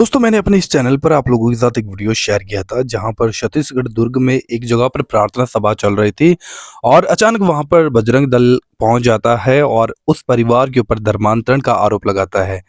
दोस्तों मैंने अपने इस चैनल पर आप लोगों के साथ एक वीडियो शेयर किया था जहां पर छत्तीसगढ़ दुर्ग में एक जगह पर प्रार्थना सभा चल रही थी और अचानक वहां पर बजरंग दल पहुंच जाता है और उस परिवार के ऊपर धर्मांतरण का आरोप लगाता है।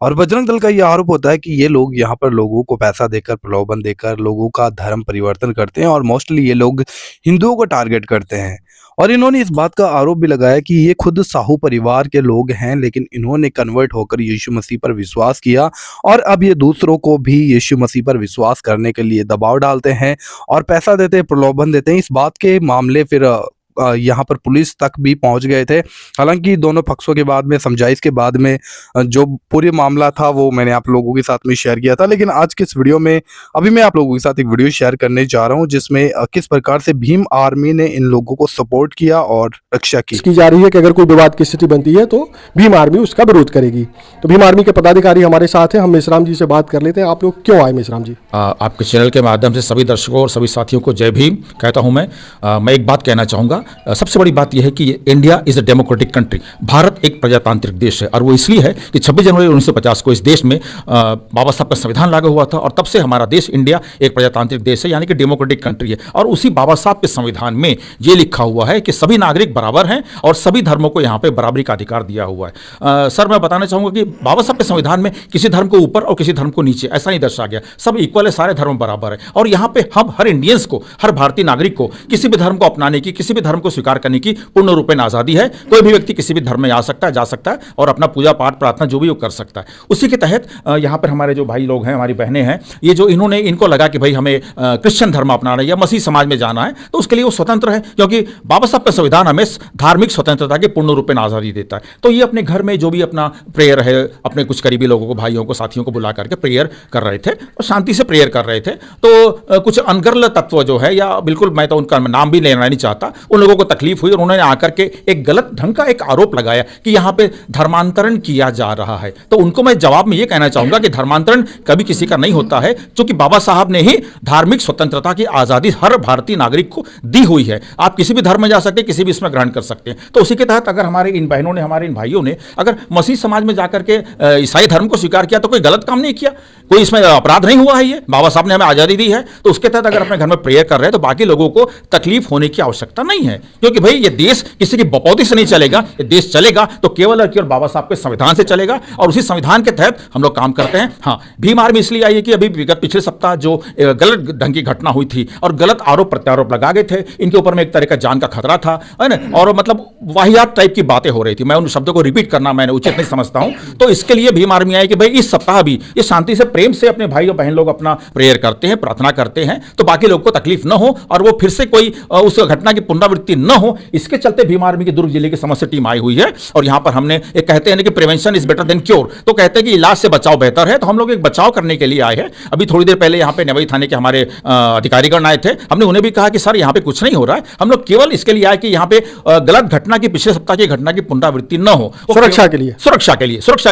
और बजरंग दल का ये आरोप होता है कि ये लोग यहाँ पर लोगों को पैसा देकर प्रलोभन देकर लोगों का धर्म परिवर्तन करते हैं और मोस्टली ये लोग हिंदुओं को टारगेट करते हैं। और इन्होंने इस बात का आरोप भी लगाया कि ये खुद साहू परिवार के लोग हैं लेकिन इन्होंने कन्वर्ट होकर यीशु मसीह पर विश्वास किया और अब ये दूसरों को भी यीशु मसीह पर विश्वास करने के लिए दबाव डालते हैं और पैसा देते हैं, प्रलोभन देते हैं। इस बात के मामले फिर यहाँ पर पुलिस तक भी पहुंच गए थे। हालांकि दोनों पक्षों के बाद में समझाइश के बाद में जो पूरे मामला था वो मैंने आप लोगों के साथ में शेयर किया था। लेकिन आज के इस वीडियो में अभी मैं आप लोगों के साथ एक वीडियो शेयर करने जा रहा हूं जिसमें किस प्रकार से भीम आर्मी ने इन लोगों को सपोर्ट किया और रक्षा की जा रही है कि अगर कोई विवाद की स्थिति बनती है तो भीम आर्मी उसका विरोध करेगी। तो भीम आर्मी के पदाधिकारी हमारे साथ हैं, हम मेश्राम जी से बात कर लेते हैं। आप लोग क्यों आए मेश्राम जी? आपके चैनल के माध्यम से सभी दर्शकों और सभी साथियों को जय भीम कहता हूं। मैं एक बात कहना चाहूँगा। सबसे बड़ी बात यह है कि India is a democratic country. Bharat एक प्रजातांत्रिक देश है और वो इसलिए है कि 26 जनवरी 1950 को इस देश में बाबा साहब का संविधान लागू हुआ था और तब से हमारा देश इंडिया एक प्रजातांत्रिक देश है, यानी कि डेमोक्रेटिक कंट्री है। और उसी बाबा साहब के संविधान में ये लिखा हुआ है कि सभी नागरिक बराबर हैं और सभी धर्मों को यहाँ पे बराबरी का अधिकार दिया हुआ है। सर, मैं बताना चाहूँगा कि बाबा साहब के संविधान में किसी धर्म को ऊपर और किसी धर्म को नीचे ऐसा नहीं दर्शाया गया। सब इक्वल है, सारे धर्म बराबर है। और यहाँ पे हम हर इंडियंस को, हर भारतीय नागरिक को किसी भी धर्म को अपनाने की, किसी भी धर्म को स्वीकार करने की पूर्ण रूपेण आज़ादी है। कोई भी व्यक्ति किसी भी धर्म में आ सकता है, जा सकता है और अपना पूजा पाठ प्रार्थना जो भी वो कर सकता है। उसी के तहत यहाँ पर हमारे जो भाई लोग हैं, हमारी बहनें हैं, ये जो इनको लगा कि भाई हमें क्रिश्चियन धर्म अपनाना है या मसीह समाज में जाना है तो उसके लिए वो स्वतंत्र है, क्योंकि बाबा साहब का संविधान हमें धार्मिक स्वतंत्रता की पूर्ण रूपेण आज़ादी देता है। तो ये अपने घर में जो भी अपना प्रेयर है, अपने कुछ करीबी लोगों को, भाइयों को, साथियों को बुला करके प्रेयर कर रहे थे और शांति से प्रेयर कर रहे थे। तो कुछ अनगर्ल तत्व जो है, या बिल्कुल मैं तो उनका नाम भी लेना नहीं चाहता, उन लोगों को तकलीफ हुई और उन्होंने आकर के एक गलत ढंग का एक आरोप लगाया कि यहाँ पे धर्मांतरण किया जा रहा है। तो उनको मैं जवाब में ये कहना चाहूंगा कि धर्मांतरण कभी किसी का नहीं होता है, क्योंकि बाबा साहब ने ही धार्मिक स्वतंत्रता की आज़ादी हर भारतीय नागरिक को दी हुई है। आप किसी भी धर्म में जा सकते हैं, किसी भी इसमें ग्रहण कर सकते हैं। तो उसी के तहत अगर हमारे इन बहनों ने, हमारे इन भाइयों ने अगर मसीह समाज में जाकर के ईसाई धर्म को स्वीकार किया तो कोई गलत काम नहीं किया, कोई इसमें अपराध नहीं हुआ है। ये बाबा साहब ने हमें आज़ादी दी है, तो उसके तहत अगर अपने घर में प्रेयर कर रहे हैं तो बाकी लोगों को तकलीफ होने की आवश्यकता नहीं है, क्योंकि भाई ये देश किसी की बपौती से नहीं चलेगा। ये देश चलेगा तो केवल और केवल बाबा साहब के संविधान से चलेगा और उसी संविधान के तहत हम लोग काम करते हैं। हाँ, भीम आर्मी इसलिए आई है कि अभी विगत पिछले सप्ताह जो गलत ढंग की घटना हुई थी और गलत आरोप प्रत्यारोप लगा गए थे, इनके ऊपर में एक तरह का जान का खतरा था, है ना, और मतलब वाहियात टाइप की बातें हो रही थी। मैं उन शब्दों को रिपीट करना मैंने उचित नहीं समझता हूं। तो इसके लिए भीम आर्मी आई कि भाई इस सप्ताह भी ये शांति से, प्रेम से अपने भाई और बहन लोग अपना प्रेयर करते हैं, प्रार्थना करते हैं, तो बाकी लोग को तकलीफ न हो और वो फिर से कोई उस घटना की पुनरावृत्ति न हो। इसके चलते भीम आर्मी की दुर्ग जिले की समस्त टीम आई हुई है। और यहां पर हमने एक कहते हैं कि prevention is better than cure, तो कहते हैं कि इलाज से बचाव बेहतर है। तो हम लोग एक बचाव करने के लिए आए हैं। अभी थोड़ी देर पहले यहाँ पे नेवई थाने के हमारे अधिकारीगण आए थे, हमने उन्हें भी कहा कि सर यहाँ पे कुछ नहीं हो रहा है, हम लोग केवल इसके लिए आए कि यहाँ पे गलत घटना की, पिछले सप्ताह की घटना की पुनरावृत्ति न हो। सुरक्षा के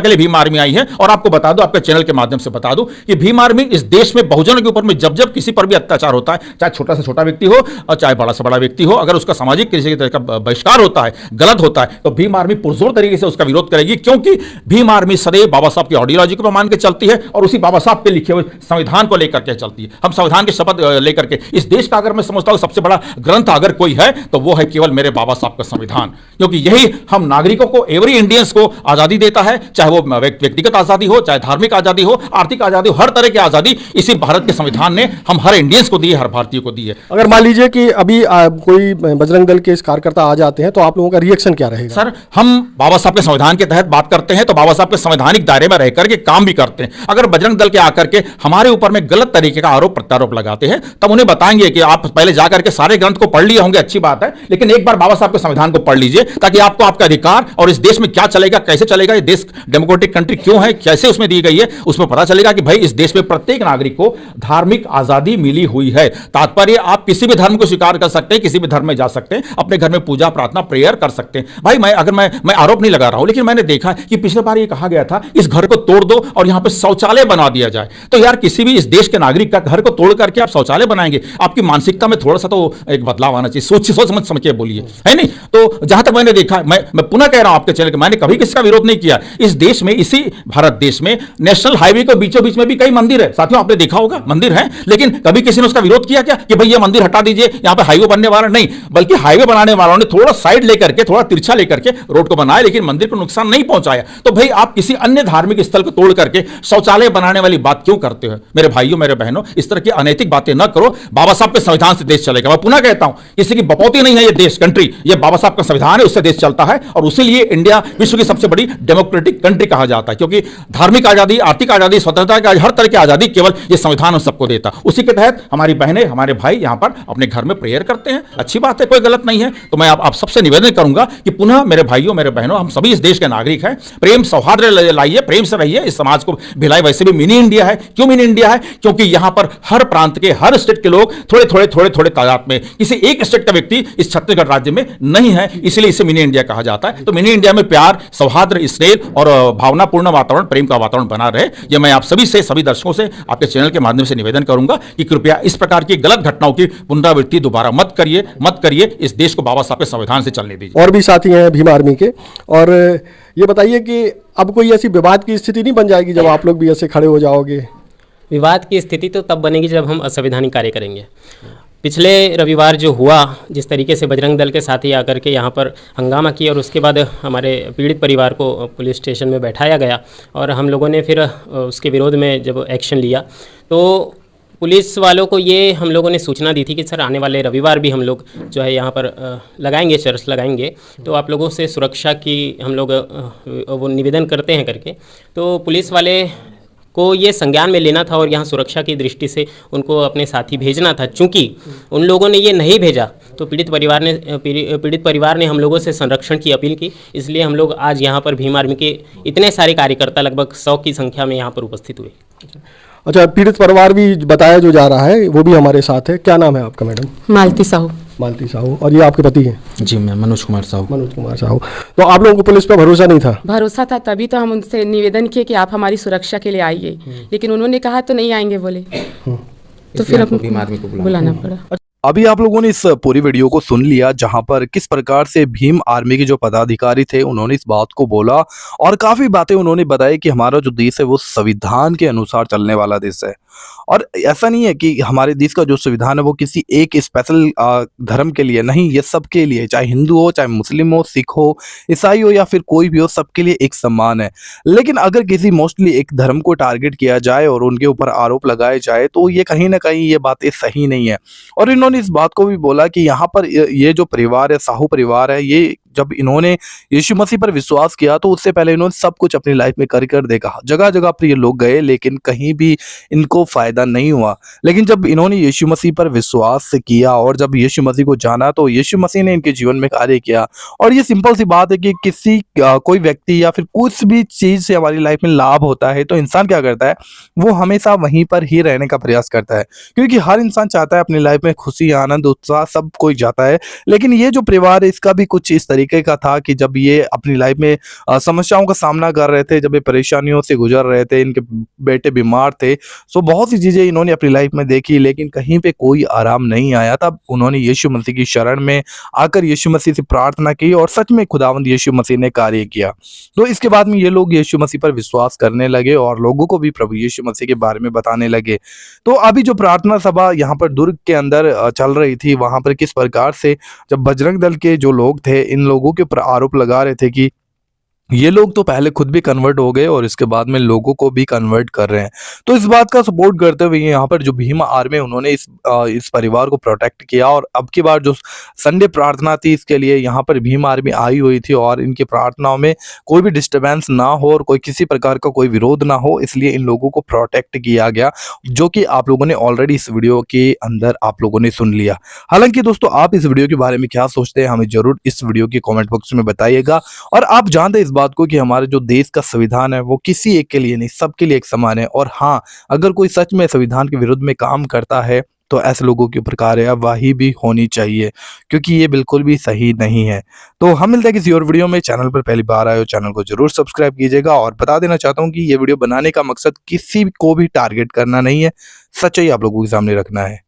लिए भीम आर्मी आई है। और आपको बता दो, आपके चैनल के माध्यम से बता दो कि भीम आर्मी इस देश में बहुजनों के ऊपर में जब किसी पर भी अत्याचार होता है, चाहे छोटा से छोटा व्यक्ति हो और चाहे बड़ा से बड़ा व्यक्ति हो, अगर उसका सामाजिक किसी तरह का बहिष्कार होता है, गलत होता है, तो भीम आर्मी पुरजोर तरीके से उसका विरोध करेगी, क्योंकि भीम आर्मी सदैव बाबा साहब की आइडियोलॉजी को मान के चलती है और उसी बाबा साहब के लिखे हुए संविधान को लेकर के चलती है। हम संविधान की शपथ लेकर के, इस देश का अगर मैं समझता हूं सबसे बड़ा ग्रंथ अगर कोई है तो वो है केवल मेरे बाबा साहब का संविधान, क्योंकि यही हम नागरिकों को, एवरी इंडियंस को आजादी देता है, चाहे वो व्यक्तिगत आजादी हो, चाहे धार्मिक आजादी हो, आर्थिक आजादी हो, हर तरह की आजादी इसी भारत के संविधान ने हम हर इंडियंस को दी है, हर भारतीय को दी है। अगर मान लीजिए कि अभी कोई बजरंग दल के इस कार्यकर्ता आ जाते हैं तो आप लोगों का रिएक्शन क्या रहेगा? सर, हम बाबा साहब के संविधान के तहत बात करते हैं तो बाबा साहब के संवैधानिक दायरे में रहकर के काम भी करते हैं। अगर बजरंग दल के आकर के हमारे ऊपर में गलत तरीके का आरोप प्रत्यारोप लगाते हैं तब उन्हें बताएंगे कि आप पहले जाकर के सारे ग्रंथ को पढ़ लिए होंगे, अच्छी बात है, लेकिन एक बार बाबा साहब के संविधान को पढ़ लीजिए ताकि आपको आपका अधिकार और इस देश में क्या चलेगा, कैसे चलेगा, ये देश डेमोक्रेटिक कंट्री क्यों है, कैसे उसमें दी गई है, उसमें पता चलेगा कि भाई इस देश में प्रत्येक नागरिक को धार्मिक आजादी मिली हुई है। तात्पर्य आप किसी भी धर्म को स्वीकार कर सकते हैं, किसी भी धर्म में जा सकते हैं, अपने घर में पूजा प्रार्थना प्रेयर कर सकते हैं। भाई मैं आरोप नहीं लगा रहा हूं, लेकिन मैंने देखा है कि पिछले बार ये कहा गया था इस घर को तोड़ दो और यहां पे शौचालय बना दिया जाए। तो यार किसी भी इस देश के नागरिक का घर को तोड़ करके आप शौचालय बनाएंगे, आपकी मानसिकता में थोड़ा सा तो एक बदलाव आना चाहिए। सोच समझ के बोलिए, है नहीं? तो जहां तक मैंने देखा, मैं पुनः कह रहा हूं आपके चैनल के, मैंने कभी किसी का विरोध नहीं किया। इस देश में, इसी भारत देश में नेशनल हाईवे के बीचों बीच में भी कई मंदिर है साथियों, आपने देखा होगा मंदिर है, लेकिन कभी किसी ने उसका विरोध किया क्या कि भाई ये मंदिर हटा दीजिए, यहां पे हाईवे बनने वाला नहीं? बल्कि हाईवे बनाने वालों ने थोड़ा साइड लेकर के, थोड़ा तिरछा लेकर के रोड को बनाया, लेकिन मंदिर को नुकसान नहीं पहुंचाया। तो भाई आप किसी अन्य धार्मिक स्थल को तोड़ करके शौचालय बनाने वाली बात क्यों करते हो? मेरे भाइयों, मेरे बहनों, इस तरह की अनैतिक बातें न करो। बाबा साहब के संविधान से देश चलेगा। मैं पुनः कहता हूं, किसी की बपौती नहीं है ये देश, कंट्री, ये बाबा साहब का संविधान है, उससे देश चलता है, और उसीलिए इंडिया विश्व की सबसे बड़ी डेमोक्रेटिक कंट्री कहा जाता है, क्योंकि धार्मिक आजादी, आर्थिक आजादी, स्वतंत्रता की हर तरह की आजादी केवल ये संविधान हम सबको देता। उसी के तहत हमारी बहनें, हमारे भाई यहां पर अपने घर में प्रेयर करते हैं, अच्छी बात है, कोई गलत नहीं है। तो मैं आप सबसे निवेदन करूंगा कि पुनः मेरे भाइयों, मेरे बहनों, हम सभी इस देश के नागरिक हैं, प्रेम सौहार्द लाइए, प्रेम से रहिए, इस समाज को भिलाई। वैसे भी मिनी इंडिया है। क्यों मिनी इंडिया है? क्योंकि यहां पर हर प्रांत के, हर स्टेट के लोग थोड़े तादाद में, किसी एक स्टेट का व्यक्ति इस छत्तीसगढ़ राज्य में नहीं है, इसलिए इसे मिनी इंडिया कहा जाता है। तो मिनी इंडिया में प्यार, सौहार्द, स्नेह और भावनापूर्ण वातावरण, प्रेम का वातावरण बना रहे। यह मैं आप सभी से, सभी दर्शकों से आपके चैनल के माध्यम से निवेदन करूंगा कि कृपया इस प्रकार की गलत घटनाओं की पुनरावृत्ति दोबारा मत करिए। इस देश को बाबा साहब के संविधान से चलने दीजिए। और भी साथी हैं भीम आर्मी के, और ये बताइए कि अब कोई ऐसी विवाद की स्थिति नहीं बन जाएगी जब आप लोग भी ऐसे खड़े हो जाओगे? विवाद की स्थिति तो तब बनेगी जब हम असंवैधानिक कार्य करेंगे। पिछले रविवार जो हुआ, जिस तरीके से बजरंग दल के साथी आकर के यहाँ पर हंगामा किया और उसके बाद हमारे पीड़ित परिवार को पुलिस स्टेशन में बैठाया गया और हम लोगों ने फिर उसके विरोध में जब एक्शन लिया, तो पुलिस वालों को ये हम लोगों ने सूचना दी थी कि सर आने वाले रविवार भी हम लोग जो है यहाँ पर लगाएंगे, चर्च लगाएंगे, तो आप लोगों से सुरक्षा की हम लोग वो निवेदन करते हैं करके। तो पुलिस वाले को ये संज्ञान में लेना था और यहाँ सुरक्षा की दृष्टि से उनको अपने साथी भेजना था। चूँकि उन लोगों ने ये नहीं भेजा तो पीड़ित परिवार ने हम लोगों से संरक्षण की अपील की। इसलिए हम लोग आज यहाँ पर भीम आर्मी के इतने सारे कार्यकर्ता, लगभग 100 की संख्या में यहाँ पर उपस्थित हुए। अच्छा, पीड़ित परिवार भी बताया जो जा रहा है, वो भी हमारे साथ है। क्या नाम है आपका मैडम? मालती साहू। मालती साहू। और ये आपके पति हैं? जी मैं मनोज कुमार साहू। मनोज कुमार साहू। तो आप लोगों को पुलिस पर भरोसा नहीं था? भरोसा था, तभी तो हम उनसे निवेदन किए कि आप हमारी सुरक्षा के लिए आइए, लेकिन उन्होंने कहा तो नहीं आएंगे बोले, तो फिर हमको भीम आर्मी को बुलाना पड़ा। अभी आप लोगों ने इस पूरी वीडियो को सुन लिया, जहां पर किस प्रकार से भीम आर्मी के जो पदाधिकारी थे उन्होंने इस बात को बोला और काफी बातें उन्होंने बताई कि हमारा जो देश है वो संविधान के अनुसार चलने वाला देश है। और ऐसा नहीं है कि हमारे देश का जो संविधान है वो किसी एक स्पेशल धर्म के लिए नहीं, ये सबके लिए, चाहे हिंदू हो, चाहे मुस्लिम हो, सिख हो, ईसाई हो या फिर कोई भी हो, सबके लिए एक समान है। लेकिन अगर किसी मोस्टली एक धर्म को टारगेट किया जाए और उनके ऊपर आरोप लगाए जाए तो ये कहीं ना कहीं ये बातें सही नहीं है। और इन्होंने इस बात को भी बोला कि यहाँ पर ये जो परिवार है, साहू परिवार है, ये जब इन्होंने यीशु मसीह पर विश्वास किया तो उससे पहले इन्होंने सब कुछ अपनी लाइफ में कर देखा। जगह जगह पर ये लोग गए लेकिन कहीं भी इनको फायदा नहीं हुआ। लेकिन जब इन्होंने यीशु मसीह पर विश्वास किया और जब यीशु मसीह को जाना तो यीशु मसीह ने इनके जीवन में कार्य किया। और ये सिंपल सी बात है कि किसी कोई व्यक्ति या फिर कुछ भी चीज से हमारी लाइफ में लाभ होता है तो इंसान क्या करता है, वो हमेशा वहीं पर ही रहने का प्रयास करता है, क्योंकि हर इंसान चाहता है अपनी लाइफ में खुशी, आनंद, उत्साह सब कोई जाता है। लेकिन ये जो परिवार है इसका भी कुछ इस तरीके का था कि जब ये अपनी लाइफ में समस्याओं का सामना कर रहे थे, जब ये परेशानियों से गुजर रहे थे, इनके बेटे बीमार थे, सो बहुत सी चीजें इन्होंने अपनी लाइफ में देखी लेकिन कहीं पे कोई आराम नहीं आया। तब उन्होंने यीशु मसीह की शरण में आकर यीशु मसीह से प्रार्थना की और सच में खुदावंद यीशु मसीह ने कार्य किया। तो इसके बाद में ये लोग यीशु मसीह पर विश्वास करने लगे और लोगों को भी प्रभु यीशु मसीह के बारे में बताने लगे। तो अभी जो प्रार्थना सभा यहाँ पर दुर्ग के अंदर चल रही थी, वहां पर किस प्रकार से जब बजरंग दल के जो लोग थे इन लोगों के ऊपर आरोप लगा रहे थे कि ये लोग तो पहले खुद भी कन्वर्ट हो गए और इसके बाद में लोगों को भी कन्वर्ट कर रहे हैं। तो इस बात का सपोर्ट करते हुए यहाँ पर जो भीम आर्मी उन्होंने इस परिवार को प्रोटेक्ट किया। और अब की बार जो संडे प्रार्थना थी इसके लिए यहाँ पर भीम आर्मी आई हुई थी और इनकी प्रार्थनाओं में कोई भी डिस्टर्बेंस ना हो और कोई किसी प्रकार का कोई विरोध ना हो, इसलिए इन लोगों को प्रोटेक्ट किया गया, जो कि आप लोगों ने ऑलरेडी इस वीडियो के अंदर आप लोगों ने सुन लिया। हालांकि दोस्तों आप इस वीडियो के बारे में क्या सोचते हैं हमें जरूर इस वीडियो के कॉमेंट बॉक्स में बताइएगा। और आप जानते हैं बात को कि हमारे जो देश का संविधान है वो किसी एक के लिए नहीं, सबके लिए एक समान है। और हाँ, अगर कोई सच में संविधान के विरुद्ध में काम करता है तो ऐसे लोगों के ऊपर कार्यवाही भी होनी चाहिए, क्योंकि ये बिल्कुल भी सही नहीं है। तो हम मिलते हैं किसी और वीडियो में। चैनल पर पहली बार आए हो, चैनल को जरूर सब्सक्राइब कीजिएगा। और बता देना चाहता हूँ कि ये वीडियो बनाने का मकसद किसी को भी टारगेट करना नहीं है, सच्चाई आप लोगों के सामने रखना है।